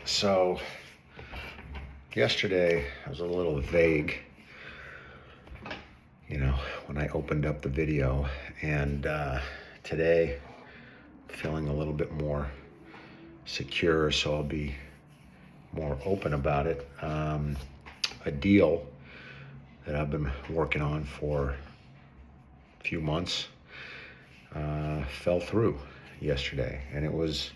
So, yesterday I was a little vague, when I opened up the video, and today feeling a little bit more secure, so I'll be more open about it. A deal that I've been working on for a few months fell through yesterday, and it was,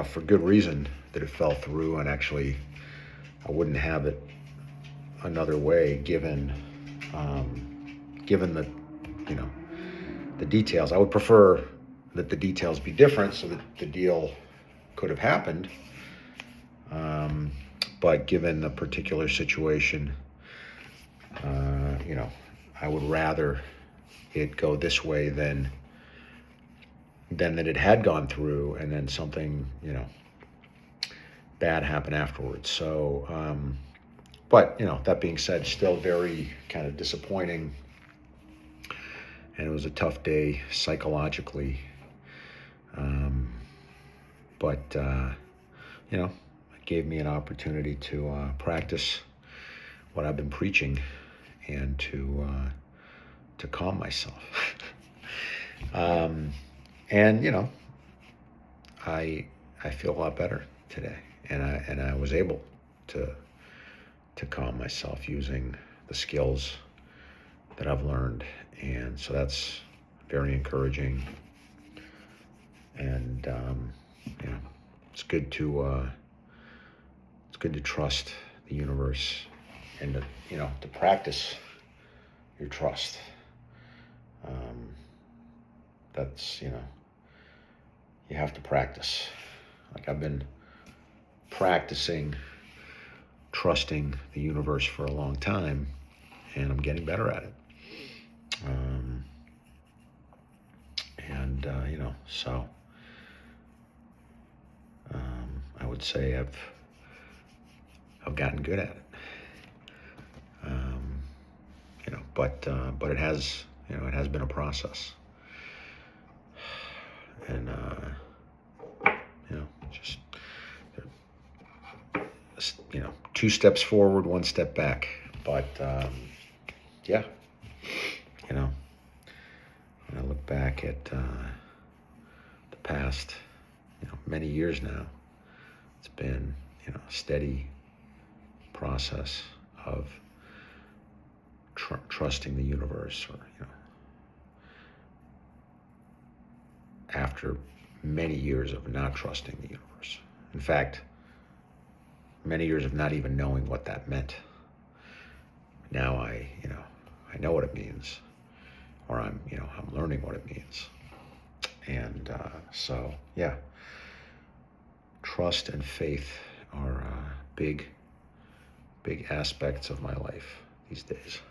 for good reason that it fell through, and actually I wouldn't have it another way given the the details. I would prefer that the details be different so that the deal could have happened. But given the particular situation, I would rather it go this way than that it had gone through and then something, bad happened afterwards. So, but, that being said, still very kind of disappointing. And it was a tough day psychologically. But it gave me an opportunity to practice what I've been preaching and to calm myself. And, I feel a lot better today. And I was able to calm myself using the skills that I've learned. And so that's very encouraging. And it's good to trust the universe and to practice your trust. That's you have to practice. Like, I've been practicing trusting the universe for a long time, and I'm getting better at it. So I would say I've gotten good at it. But it has been a process, and just two steps forward, one step back. But yeah, when I look back at the past, many years now, it's been a steady process of trusting the universe, or after many years of not trusting the universe. In fact, many years of not even knowing what that meant. Now I know what it means, or I'm learning what it means. And so, yeah, trust and faith are big aspects of my life these days.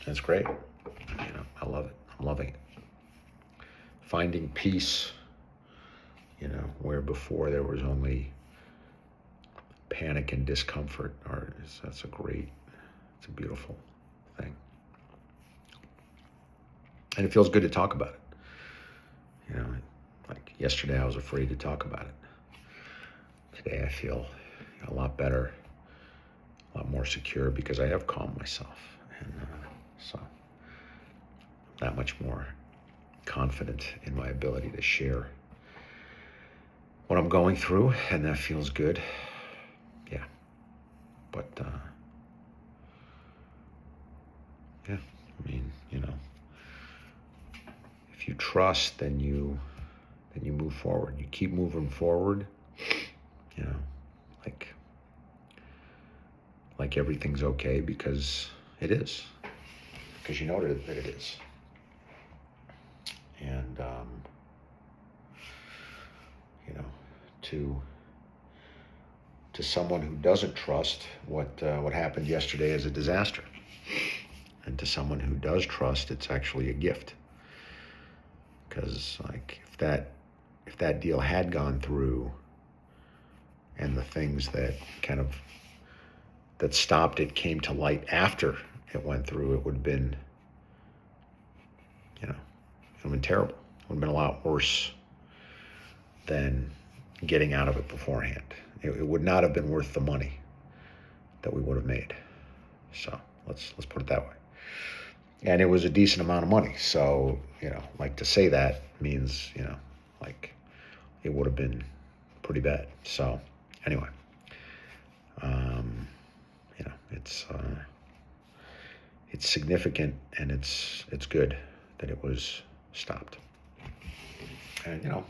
That's great. I love it. I'm loving it. Finding peace, where before there was only panic and discomfort, it's a beautiful thing. And it feels good to talk about it. Like yesterday I was afraid to talk about it. Today I feel a lot better, a lot more secure, because I have calmed myself. And so that much more confident in my ability to share what I'm going through, and that feels good. Yeah. But yeah, I mean, if you trust, then you move forward. You keep moving forward, like everything's okay, because it is. Because you know that it is. And to someone who doesn't trust, what happened yesterday is a disaster. And to someone who does trust, it's actually a gift. Because if that deal had gone through, and the things that that stopped it came to light after it went through, it would have been, it would have been terrible. It would have been a lot worse than getting out of it beforehand. It would not have been worth the money that we would have made. So let's put it that way. And it was a decent amount of money. So, like, to say that means, like, it would have been pretty bad. So anyway, it's significant, and it's good that it was stopped. And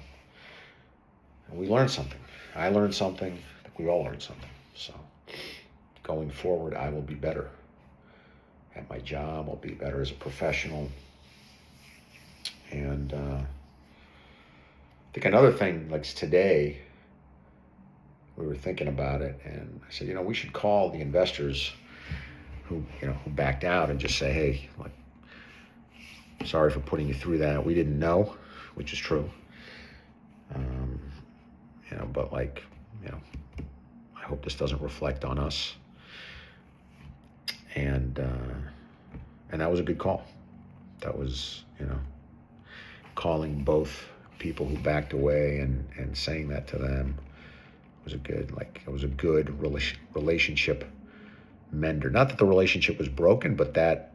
we learned something. I learned something. I think we all learned something. So going forward, I will be better at my job. I'll be better as a professional. And I think another thing, like today, we were thinking about it, and I said, we should call the investors who backed out and just say, hey, like, sorry for putting you through that. We didn't know, which is true. But I hope this doesn't reflect on us. And that was a good call. That was, calling both people who backed away and saying that to them was a good relationship mender. Not that the relationship was broken, but that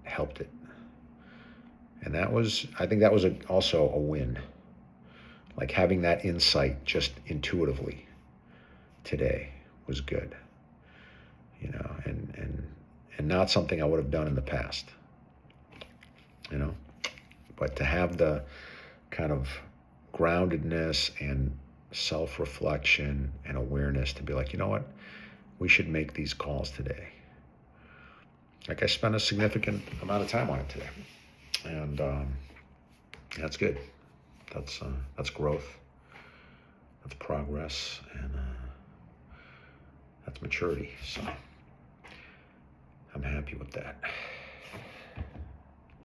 helped it. And I think that was also a win. Like, having that insight just intuitively today was good, and not something I would have done in the past, but to have the kind of groundedness and self-reflection and awareness to be like, you know what, we should make these calls today. Like, I spent a significant amount of time on it today, and that's good. That's growth. That's progress, and that's maturity. So I'm happy with that.